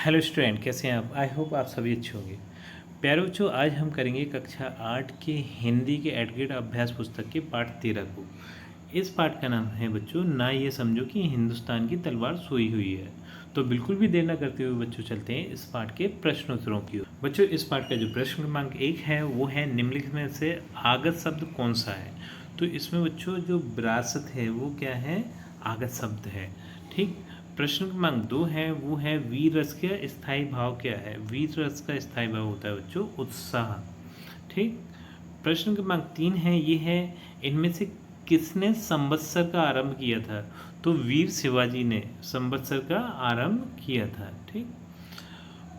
Hello student, कैसे हैं आप? आई होप आप सभी अच्छे होंगे। प्यारे बच्चों, आज हम करेंगे कक्षा 8 के हिंदी के एडग्रेड अभ्यास पुस्तक के पाठ 13 को। इस पाठ का नाम है बच्चों, ना ये समझो कि हिंदुस्तान की तलवार सोई हुई है। तो बिल्कुल भी देर न करते हुए बच्चों चलते हैं इस पाठ के प्रश्नोत्तरों की ओर। बच्चों, इस पाठ का जो प्रश्न क्रमांक 1 है वो है, निम्नलिखित में से आगत शब्द कौन सा है? तो इसमें बच्चों जो विरासत है वो क्या है? आगत शब्द है। ठीक। प्रश्न क्रमांक 2 है वो है, वीर रस का स्थायी भाव क्या है? वीर रस का स्थायी भाव होता है बच्चों उत्साह। ठीक। प्रश्न क्रमांक 3 है ये है, इनमें से किसने संवत्सर का आरंभ किया था? तो वीर शिवाजी ने संवत्सर का आरंभ किया था। ठीक।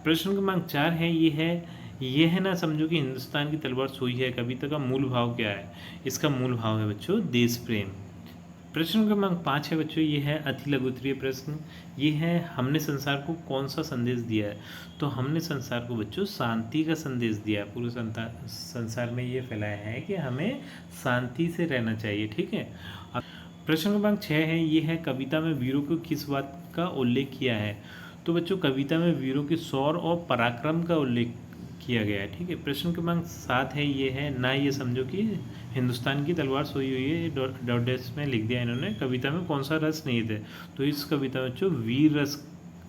प्रश्न क्रमांक 4 है ये है ना समझो कि हिंदुस्तान की तलवार सोई है कविता का मूल भाव क्या है? इसका मूल भाव है बच्चों देश प्रेम। प्रश्न क्रमांक 5 है बच्चों, ये है अति लघु उत्तरीय प्रश्न। ये है, हमने संसार को कौन सा संदेश दिया है? तो हमने संसार को बच्चों शांति का संदेश दिया है। पूरे संसार में ये फैलाया है कि हमें शांति से रहना चाहिए। ठीक है। अब प्रश्न क्रमांक 6 है ये है, कविता में वीरों को किस बात का उल्लेख किया है? तो बच्चों कविता में वीरों के शौर्य और पराक्रम का उल्लेख किया गया है। ठीक है। प्रश्न क्रमांक 7 है ये है, ना ये समझो कि हिंदुस्तान की तलवार सोई हुई है। डॉट डैश में लिख दिया इन्होंने, कविता में कौन सा रस नहीं थे? तो इस कविता में बच्चों वीर रस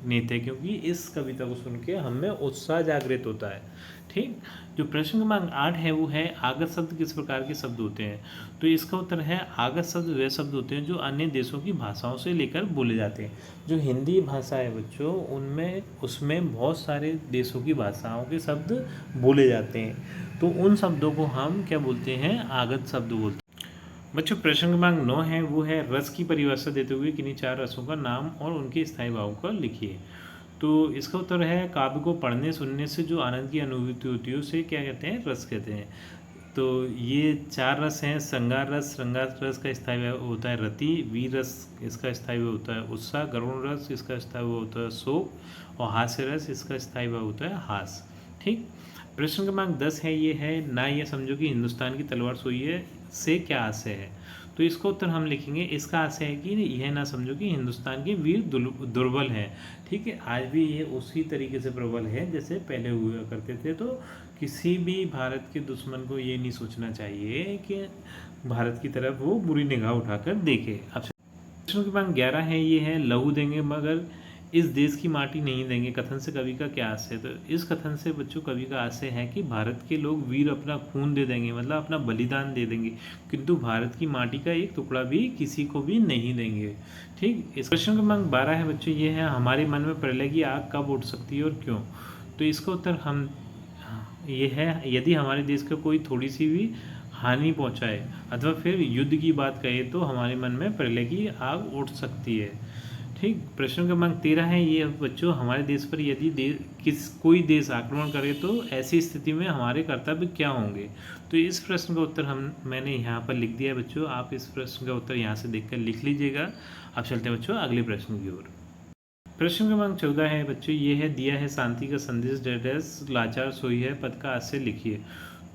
नहीं थे, क्योंकि इस कविता को सुन के हमें उत्साह जागृत होता है। ठीक। जो प्रश्न क्रमांक 8 है वो है, आगत शब्द किस प्रकार के शब्द होते हैं? तो इसका उत्तर है, आगत शब्द वे शब्द होते हैं जो अन्य देशों की भाषाओं से लेकर बोले जाते हैं। जो हिंदी भाषा है बच्चों उसमें बहुत सारे देशों की भाषाओं के शब्द बोले जाते हैं, तो उन शब्दों को हम क्या बोलते हैं? आगत शब्द बोलते हैं। बच्चों प्रश्न क्रमांक 9 है वो है, रस की परिभाषा देते हुए किन्हीं 4 रसों का नाम और उनके स्थायी भावों का लिखिए। तो इसका उत्तर है, काव्य को पढ़ने सुनने से जो आनंद की अनुभूति होती है उसे क्या कहते हैं? रस कहते हैं। तो ये 4 रस हैं, श्रृंगार रस का स्थायी भाव होता है रति, वीर रस इसका स्थायी भाव होता है उत्साह, गरुण रस इसका स्थायी भाव होता है शोक, और हास्य रस इसका स्थायी भाव होता है हास। ठीक। प्रश्न क्रमांक 10 है ये है, ना ये समझो कि हिंदुस्तान की तलवार सोई है से क्या आशय है? तो इसका उत्तर हम लिखेंगे, इसका आशय है कि यह ना समझो कि हिंदुस्तान के वीर दुर्बल हैं। ठीक है। आज भी ये उसी तरीके से प्रबल है जैसे पहले हुआ करते थे। तो किसी भी भारत के दुश्मन को ये नहीं सोचना चाहिए कि भारत की तरफ वो बुरी निगाह उठाकर देखे। अब प्रश्न क्रमांक 11 है ये है, लहू देंगे मगर इस देश की माटी नहीं देंगे कथन से कवि का क्या आशय है? तो इस कथन से बच्चों कवि का आशय है कि भारत के लोग वीर अपना खून दे देंगे, मतलब अपना बलिदान दे देंगे, किंतु भारत की माटी का एक टुकड़ा भी किसी को भी नहीं देंगे। ठीक। इस प्रश्न क्रमांक 12 है बच्चों, ये है, हमारे मन में प्रलय की आग कब उठ सकती है और क्यों? तो इसका उत्तर हम ये है, यदि हमारे देश का कोई थोड़ी सी भी हानि पहुंचाए अथवा फिर युद्ध की बात कहे तो हमारे मन में प्रलय की आग उठ सकती है। ठीक। प्रश्न क्रमांक 13 है ये बच्चों, हमारे देश पर यदि कोई देश आक्रमण करे तो ऐसी स्थिति में हमारे कर्तव्य क्या होंगे? तो इस प्रश्न का उत्तर मैंने यहाँ पर लिख दिया है बच्चों, आप इस प्रश्न का उत्तर यहाँ से देखकर लिख लीजिएगा। अब चलते हैं बच्चों अगले प्रश्न की ओर। प्रश्न क्रमांक 14 है बच्चों, ये है, दिया है शांति का संदेश डैश लाचार सोई है, पद का आशय लिखिए।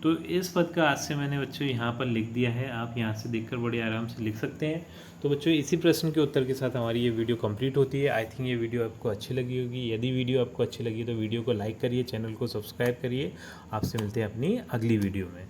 तो इस पद का आशय मैंने बच्चों यहाँ पर लिख दिया है, आप यहाँ से देखकर बड़े आराम से लिख सकते हैं। तो बच्चों इसी प्रश्न के उत्तर के साथ हमारी ये वीडियो कंप्लीट होती है। आई थिंक ये वीडियो आपको अच्छी लगी होगी। यदि वीडियो आपको अच्छी लगी तो वीडियो को लाइक करिए, चैनल को सब्सक्राइब करिए। आपसे मिलते हैं अपनी अगली वीडियो में।